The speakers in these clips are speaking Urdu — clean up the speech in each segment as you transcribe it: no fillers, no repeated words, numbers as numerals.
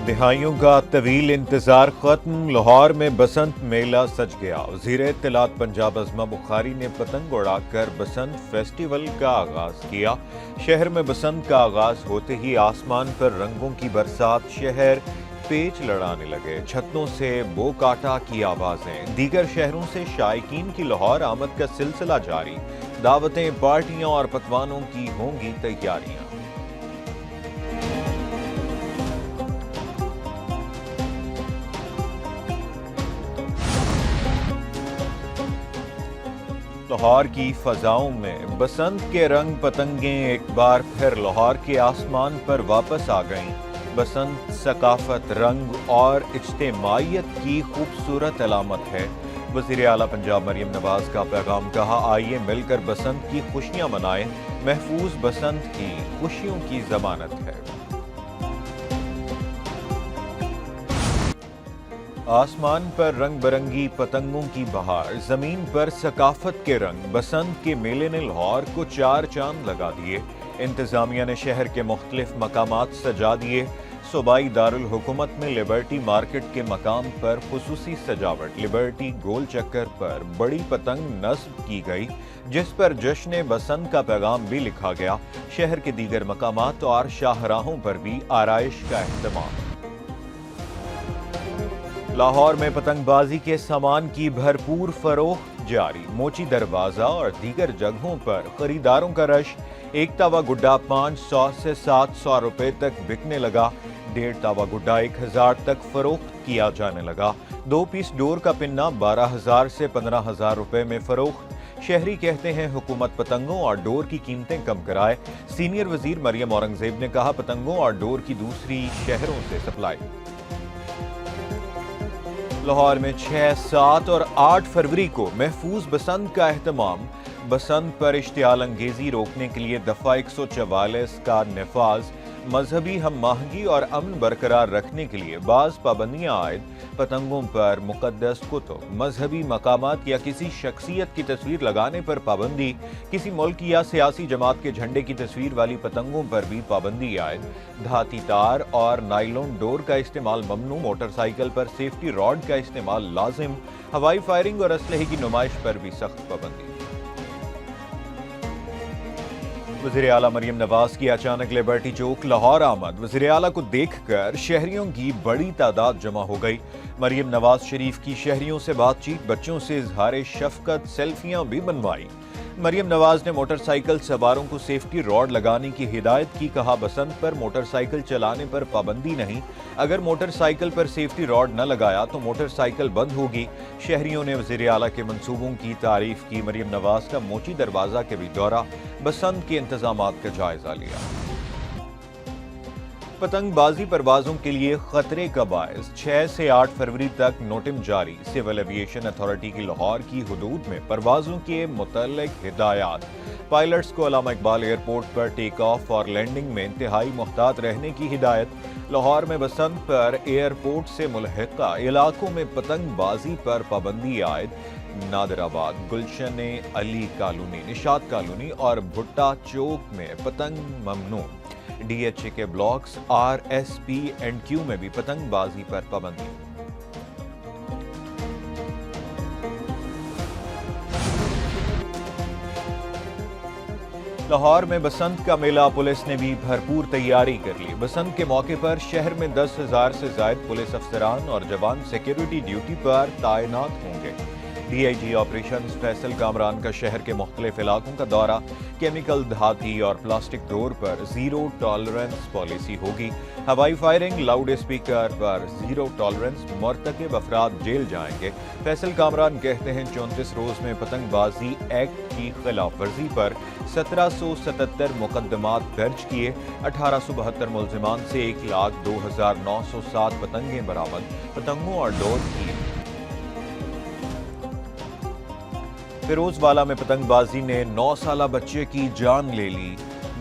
دہائیوں کا طویل انتظار ختم، لاہور میں بسنت میلہ سج گیا۔ وزیر اطلاعات پنجاب عظمہ بخاری نے پتنگ اڑا کر بسنت فیسٹیول کا آغاز کیا۔ شہر میں بسنت کا آغاز ہوتے ہی آسمان پر رنگوں کی برسات، شہر پیچ لڑانے لگے، چھتوں سے بو کاٹا کی آوازیں، دیگر شہروں سے شائقین کی لاہور آمد کا سلسلہ جاری، دعوتیں، پارٹیاں اور پکوانوں کی ہوں گی تیاریاں۔ لاہور کی فضاؤں میں بسنت کے رنگ، پتنگیں ایک بار پھر لاہور کے آسمان پر واپس آ گئیں۔ بسنت ثقافت، رنگ اور اجتماعیت کی خوبصورت علامت ہے۔ وزیر اعلیٰ پنجاب مریم نواز کا پیغام، کہا آئیے مل کر بسنت کی خوشیاں منائیں، محفوظ بسنت ہی خوشیوں کی ضمانت ہے۔ آسمان پر رنگ برنگی پتنگوں کی بہار، زمین پر ثقافت کے رنگ، بسنت کے میلے نے لاہور کو چار چاند لگا دیے۔ انتظامیہ نے شہر کے مختلف مقامات سجا دیے۔ صوبائی دارالحکومت میں لبرٹی مارکیٹ کے مقام پر خصوصی سجاوٹ، لبرٹی گول چکر پر بڑی پتنگ نصب کی گئی جس پر جشن بسنت کا پیغام بھی لکھا گیا۔ شہر کے دیگر مقامات اور شاہراہوں پر بھی آرائش کا اہتمام۔ لاہور میں پتنگ بازی کے سامان کی بھرپور فروخت جاری، موچی دروازہ اور دیگر جگہوں پر خریداروں کا رش۔ ایک توا گڈا 500 سے 700 روپے تک بکنے لگا، 1.5 توا گڈا 1000 تک فروخت کیا جانے لگا، 2 پیس ڈور کا پنہ 12,000 سے 15,000 روپے میں فروخت۔ شہری کہتے ہیں حکومت پتنگوں اور ڈور کی قیمتیں کم کرائے۔ سینئر وزیر مریم اورنگزیب نے کہا پتنگوں اور ڈور کی دوسری شہروں سے سپلائی۔ لاہور میں 6، 7 اور 8 فروری کو محفوظ بسنت کا اہتمام۔ بسنت پر اشتعال انگیزی روکنے کے لیے دفعہ 144 کا نفاذ، مذہبی ہم آہنگی اور امن برقرار رکھنے کے لیے بعض پابندیاں عائد۔ پتنگوں پر مقدس کتب، مذہبی مقامات یا کسی شخصیت کی تصویر لگانے پر پابندی، کسی ملک یا سیاسی جماعت کے جھنڈے کی تصویر والی پتنگوں پر بھی پابندی عائد۔ دھاتی تار اور نائلون ڈور کا استعمال ممنوع، موٹر سائیکل پر سیفٹی راڈ کا استعمال لازم، ہوائی فائرنگ اور اسلحے کی نمائش پر بھی سخت پابندی۔ وزیر اعلیٰ مریم نواز کی اچانک لبرٹی چوک لاہور آمد، وزیر اعلیٰ کو دیکھ کر شہریوں کی بڑی تعداد جمع ہو گئی۔ مریم نواز شریف کی شہریوں سے بات چیت، بچوں سے اظہار شفقت، سیلفیاں بھی بنوائی۔ مریم نواز نے موٹر سائیکل سواروں کو سیفٹی راڈ لگانے کی ہدایت کی، کہا بسنت پر موٹر سائیکل چلانے پر پابندی نہیں، اگر موٹر سائیکل پر سیفٹی راڈ نہ لگایا تو موٹر سائیکل بند ہوگی۔ شہریوں نے وزیر اعلیٰ کے منصوبوں کی تعریف کی۔ مریم نواز کا موچی دروازہ کے بھی دورہ، بسنت کے انتظامات کا جائزہ لیا۔ پتنگ بازی پروازوں کے لیے خطرے کا باعث، 6 سے 8 فروری تک نوٹم جاری۔ سول ایویشن اتھارٹی کی لاہور کی حدود میں پروازوں کے متعلق ہدایات، پائلٹس کو علامہ Iqbal airport per take of اور لینڈنگ میں انتہائی محتاط رہنے کی ہدایت۔ لاہور میں بسنت پر ایئرپورٹ سے ملحقہ علاقوں میں پتنگ بازی پر پابندی عائد۔ نادر آباد، گلشن علی کالونی، نشاط کالونی اور بھٹا چوک میں پتنگ ممنوع۔ ڈی ایچ اے کے blocks, R S P and Q میں بھی پتنگ بازی پر پابندی۔ لاہور میں بسنت کا میلہ، پولیس نے بھی بھرپور تیاری کر لی۔ بسنت کے موقع پر شہر میں 10,000 سے زائد پولیس افسران اور جوان سیکیورٹی ڈیوٹی پر تعینات ہوں گے۔ D I G operations Faisal Kamran کا شہر کے مختلف علاقوں کا دورہ، کیمیکل، دھاتی اور پلاسٹک ڈور پر زیرو ٹالرنس پالیسی ہوگی۔ ہوائی فائرنگ، لاؤڈ اسپیکر پر زیرو ٹالرنس، مرتکب افراد جیل جائیں گے۔ فیصل کامران کہتے ہیں 34 روز میں پتنگ بازی ایکٹ کی خلاف ورزی پر 1777 مقدمات درج کیے، 1872 ملزمان سے 1,02,907 پتنگیں برآمد۔ پتنگوں اور ڈور کی فیروز والا میں پتنگ بازی نے 9 سالہ بچے کی جان لے لی۔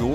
$2